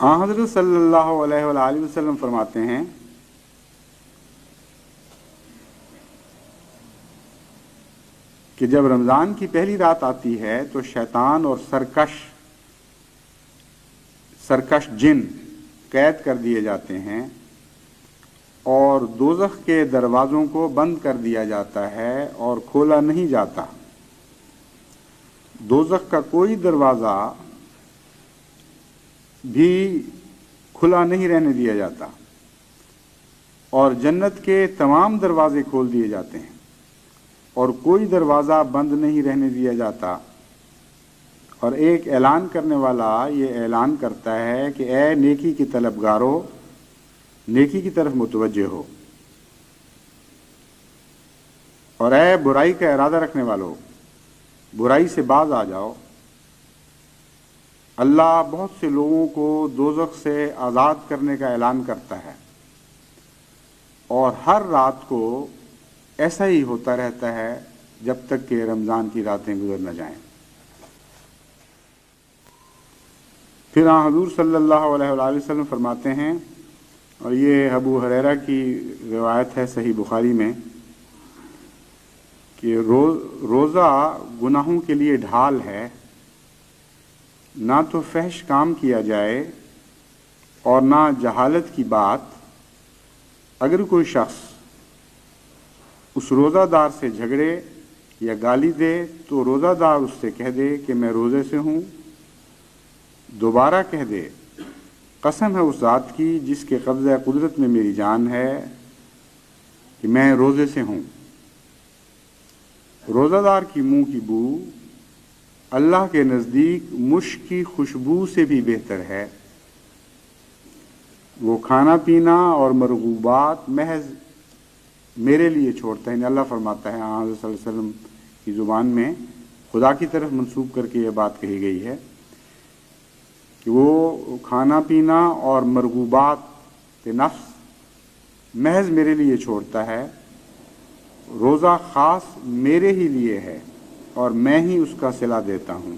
حضرت صلی اللہ علیہ وآلہ وسلم فرماتے ہیں کہ جب رمضان کی پہلی رات آتی ہے تو شیطان اور سرکش جن قید کر دیے جاتے ہیں اور دوزخ کے دروازوں کو بند کر دیا جاتا ہے اور کھولا نہیں جاتا۔ دوزخ کا کوئی دروازہ بھی کھلا نہیں رہنے دیا جاتا اور جنت کے تمام دروازے کھول دیے جاتے ہیں اور کوئی دروازہ بند نہیں رہنے دیا جاتا۔ اور ایک اعلان کرنے والا یہ اعلان کرتا ہے کہ اے نیکی کی طلبگارو، نیکی کی طرف متوجہ ہو، اور اے برائی کا ارادہ رکھنے والو، برائی سے باز آ جاؤ۔ اللہ بہت سے لوگوں کو دوزخ سے آزاد کرنے کا اعلان کرتا ہے اور ہر رات کو ایسا ہی ہوتا رہتا ہے جب تک کہ رمضان کی راتیں گزر نہ جائیں۔ پھر حضور صلی اللہ علیہ وآلہ وسلم فرماتے ہیں، اور یہ ابو ہریرہ کی روایت ہے صحیح بخاری میں، کہ روزہ گناہوں کے لیے ڈھال ہے، نہ تو فحش کام کیا جائے اور نہ جہالت کی بات۔ اگر کوئی شخص اس روزہ دار سے جھگڑے یا گالی دے تو روزہ دار اس سے کہہ دے کہ میں روزے سے ہوں، دوبارہ کہہ دے قسم ہے اس ذات کی جس کے قبضہ قدرت میں میری جان ہے کہ میں روزے سے ہوں۔ روزہ دار کی منہ کی بو اللہ کے نزدیک مشک کی خوشبو سے بھی بہتر ہے۔ وہ کھانا پینا اور مرغوبات محض میرے لیے چھوڑتا ہے، یعنی اللہ فرماتا ہے، حضرت صلی اللہ علیہ وسلم کی زبان میں خدا کی طرف منسوب کر کے یہ بات کہی گئی ہے کہ وہ کھانا پینا اور مرغوبات نفس محض میرے لیے چھوڑتا ہے۔ روزہ خاص میرے ہی لیے ہے اور میں ہی اس کا صلہ دیتا ہوں۔